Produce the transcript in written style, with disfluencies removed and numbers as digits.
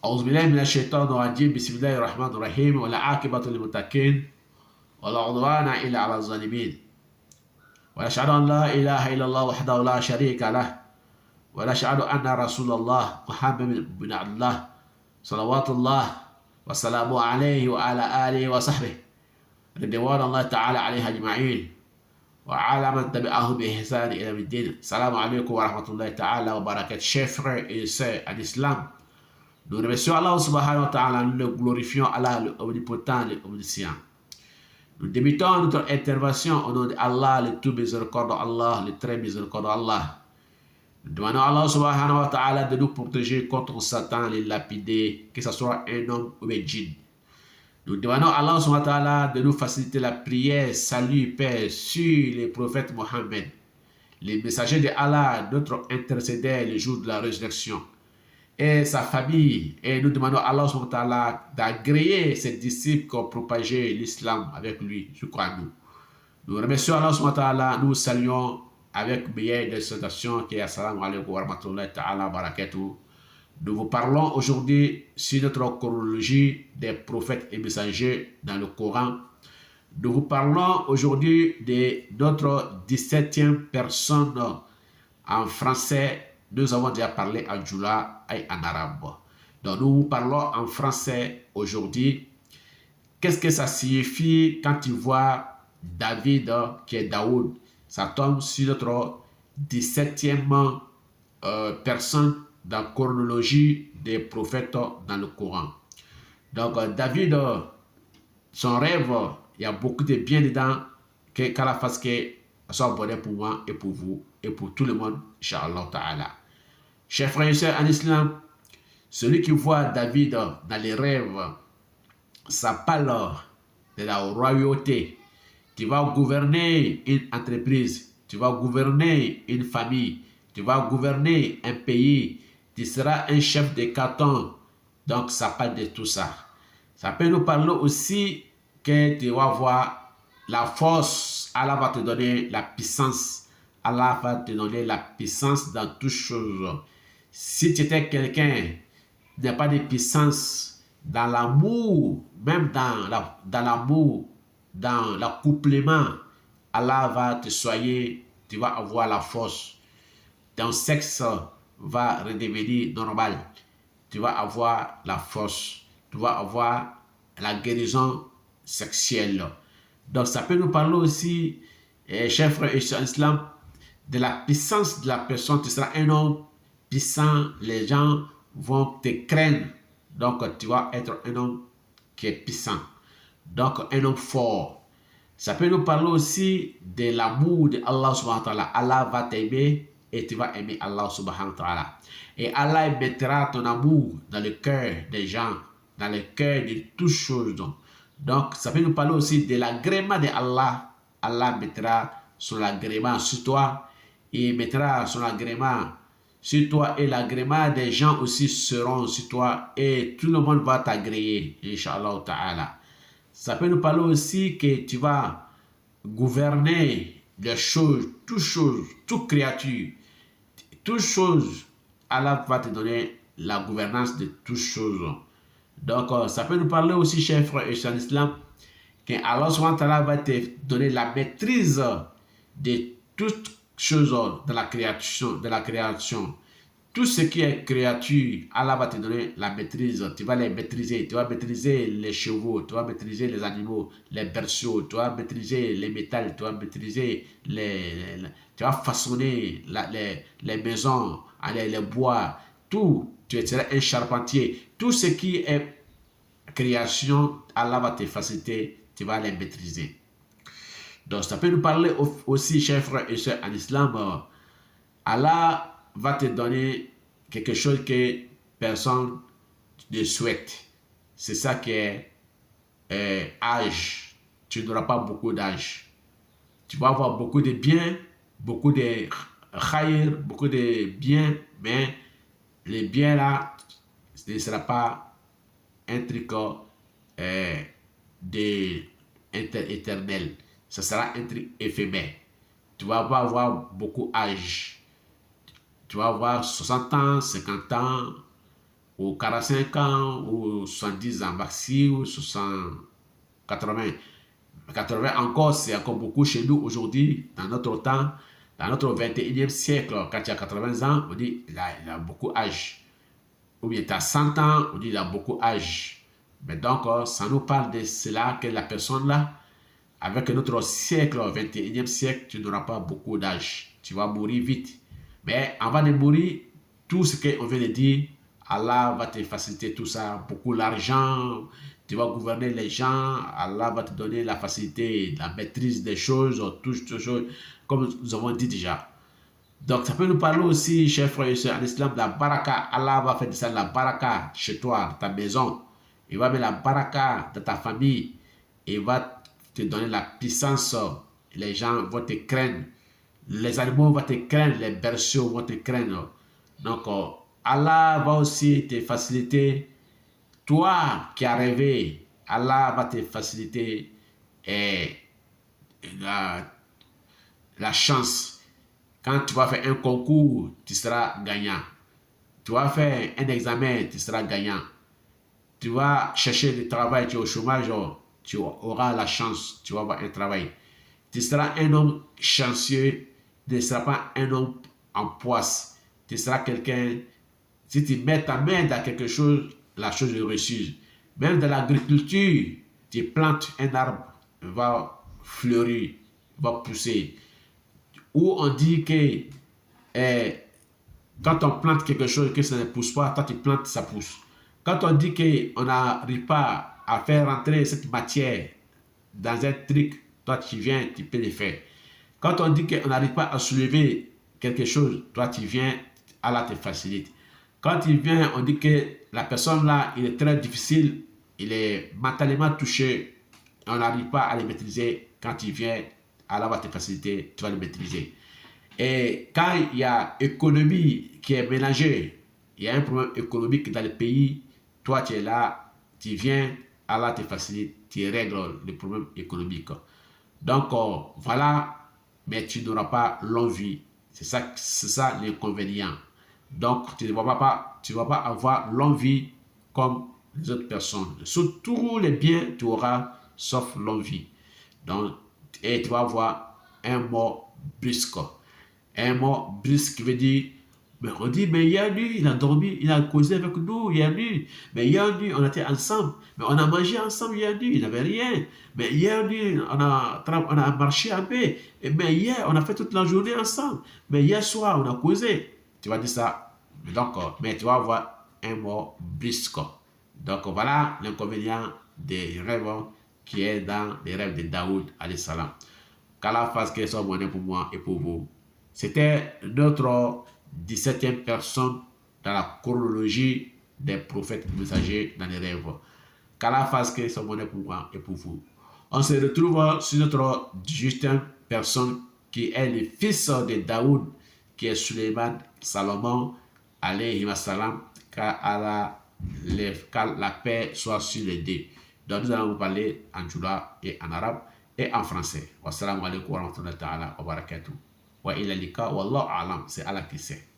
أعوذ بالله من الشيطان الرجيم بسم الله الرحمن الرحيم والعاقبة للمتقين ولا عدوان إلا على الظالمين ونشهد أن لا إله إلا الله وحده لا شريك له ونشهد أن رسول الله محمد بن عبد الله صلوات الله وسلامه عليه وعلى آله وصحبه رضوان الله تعالى عليه أجمعين وعلى من تبعهم بإحسان إلى الدين. السلام عليكم ورحمة الله تعالى وبركاته. Chers frères et sœurs en islam, nous remercions Allah subhanahu wa ta'ala, nous le glorifions, Allah le omnipotent, le omniscient. Nous débutons notre intervention au nom d'Allah, le tout miséricordieux Allah, le très miséricordieux Allah. Nous demandons à Allah subhanahu wa ta'ala de nous protéger contre Satan, les lapidés, que ce soit un homme ou un djinn. Nous demandons à Allah subhanahu wa ta'ala de nous faciliter la prière, salut, paix sur les prophètes Mohammed, les messagers de Allah, notre intercédère le jour de la résurrection, et sa famille. Et nous demandons à Allah subhanahu wa ta'ala d'agréer ses disciples qui ont propagé l'islam avec lui, je crois nous. Nous remercions Allah subhanahu wa ta'ala, nous saluons avec meilleure des salutations qui est assalamu alaikum wa rahmatullahi ta'ala wa barakatuh. Nous vous parlons aujourd'hui sur notre chronologie des prophètes et messagers dans le Coran. Nous vous parlons aujourd'hui de notre 17e personne en français. Nous avons déjà parlé en Djoula et en arabe. Donc nous vous parlons en français aujourd'hui. Qu'est-ce que ça signifie quand tu vois David qui est Daoud? Ça tombe sur notre 17e personne dans la chronologie des prophètes dans le Coran. Donc David, son rêve, il y a beaucoup de bien dedans, qu'Allah fasse que soit bonheur pour moi et pour vous et pour tout le monde, Inch'Allah Ta'ala. Chers frères et sœurs en islam, celui qui voit David dans les rêves, ça parle de la royauté. Tu vas gouverner une entreprise, tu vas gouverner une famille, tu vas gouverner un pays, tu seras un chef de canton. Donc ça parle de tout ça. Ça peut nous parler aussi que tu vas voir la force. Allah va te donner la puissance. Allah va te donner la puissance dans toutes choses. Si tu étais quelqu'un qui n'a pas de puissance dans l'amour, même dans l'amour, dans l'accouplement, Allah va te soigner, tu vas avoir la force. Ton sexe va redevenir normal. Tu vas avoir la force. Tu vas avoir la guérison sexuelle. Donc ça peut nous parler aussi, chers frères et sœurs en islam, de la puissance de la personne. Tu seras un homme puissant. Les gens vont te craindre. Donc tu vas être un homme qui est puissant. Donc un homme fort. Ça peut nous parler aussi de l'amour de Allah subhanahu wa ta'ala. Allah va t'aimer et tu vas aimer Allah subhanahu wa ta'ala. Et Allah mettra ton amour dans le cœur des gens, dans le cœur de toutes choses. Donc, ça peut nous parler aussi de l'agrément de Allah. Allah mettra son agrément sur toi. Il mettra son agrément sur toi et l'agrément des gens aussi seront sur toi et tout le monde va t'agréer, Inch'Allah Ta'ala. Ça peut nous parler aussi que tu vas gouverner les choses, toute créature, toutes choses. Allah va te donner la gouvernance de toutes choses. Donc, ça peut nous parler aussi, chers frères et sœurs en islam, que Allah subhanahu wa ta'ala va te donner la maîtrise de toutes choses de la création. Tout ce qui est créature, Allah va te donner la maîtrise. Tu vas les maîtriser. Tu vas maîtriser les chevaux, tu vas maîtriser les animaux, les berceaux, tu vas maîtriser les métals, tu vas maîtriser tu vas façonner les maisons, les bois, tout. Tu seras un charpentier. Tout ce qui est création, Allah va te faciliter, tu vas les maîtriser. Donc, ça peut nous parler aussi, chers frères et sœurs en islam. Allah va te donner quelque chose que personne ne souhaite. C'est ça qui est âge. Tu n'auras pas beaucoup d'âge. Tu vas avoir beaucoup de biens, beaucoup de khayr, beaucoup de biens, mais les biens là, ce ne sera pas un truc éternel. Ce sera un truc éphémère. Tu vas pas avoir beaucoup d'âge. Tu vas avoir 60 ans, 50 ans, ou 45 ans, ou 70 ans, maxi, ou 60, 80. 80 encore, c'est encore beaucoup chez nous aujourd'hui, dans notre temps, dans notre 21e siècle. Quand tu as 80 ans, on dit il a beaucoup d'âge. Ou bien tu as 100 ans, on dit il a beaucoup d'âge. Mais donc, ça nous parle de cela, que la personne là, avec notre siècle, 21e siècle, tu n'auras pas beaucoup d'âge. Tu vas mourir vite. Mais avant de mourir, tout ce qu'on vient de dire, Allah va te faciliter tout ça. Beaucoup l'argent, tu vas gouverner les gens, Allah va te donner la facilité, la maîtrise des choses, toutes ces choses, comme nous avons dit déjà. Donc, ça peut nous parler aussi, chers frères et sœurs, en islam, de la baraka. Allah va faire de ça la baraka chez toi, dans ta maison. Il va mettre la baraka dans ta famille. Il va te donner la puissance. Les gens vont te craindre. Les animaux vont te craindre. Les berceaux vont te craindre. Donc, Allah va aussi te faciliter. Toi qui as rêvé, Allah va te faciliter la chance. Quand tu vas faire un concours, tu seras gagnant. Tu vas faire un examen, tu seras gagnant. Tu vas chercher du travail, tu es au chômage, tu auras la chance, tu vas avoir un travail. Tu seras un homme chanceux, tu ne seras pas un homme en poisse. Tu seras quelqu'un, si tu mets ta main dans quelque chose, la chose est réussie. Même dans l'agriculture, tu plantes un arbre, il va fleurir, il va pousser. Où on dit que quand on plante quelque chose et que ça ne pousse pas, toi tu plantes, ça pousse. Quand on dit qu'on n'arrive pas à faire rentrer cette matière dans un truc, toi tu viens, tu peux le faire. Quand on dit qu'on n'arrive pas à soulever quelque chose, toi tu viens, Allah te facilite. Quand il vient, on dit que la personne là, il est très difficile, il est mentalement touché, on n'arrive pas à le maîtriser. Quand il vient, Allah va te faciliter, tu vas le maîtriser. Et quand il y a économie qui est mélangée, il y a un problème économique dans le pays, toi tu es là, tu viens, Allah te facilite, tu règles le problème économique. Donc voilà, mais tu n'auras pas longue vie. C'est ça l'inconvénient. Donc tu ne vas pas avoir longue vie comme les autres personnes. Sur tous les biens, tu auras sauf longue vie. Donc, et tu vas avoir un mot brusque. Un mot brusque veut dire, mais on dit, mais hier nuit, il a dormi, il a causé avec nous hier nuit. Mais hier nuit, on était ensemble. Mais on a mangé ensemble hier nuit, il n'avait rien. Mais hier nuit, on a marché un peu. Mais hier, on a fait toute la journée ensemble. Mais hier soir, on a causé. Tu vas dire ça. Donc, mais tu vas avoir un mot brusque. Donc, voilà l'inconvénient des rêves qui est dans les rêves de Daoud, alayhi salam. Qu'Allah fasse qu'elle soit bonne pour moi et pour vous. C'était notre 17e personne dans la chronologie des prophètes messagers dans les rêves. Qu'Allah fasse qu'elle soit bonne pour moi et pour vous. On se retrouve sur notre 18e personne qui est le fils de Daoud, qui est Suleiman Salomon, alayhi salam, car la paix soit sur les deux. Donc nous allons vous parler en Joula et en arabe et en français. Wassalamu alaikum wa rahmatullahi wa barakatuh. Wa ila lika, wallahu a'lam, c'est Allah qui sait.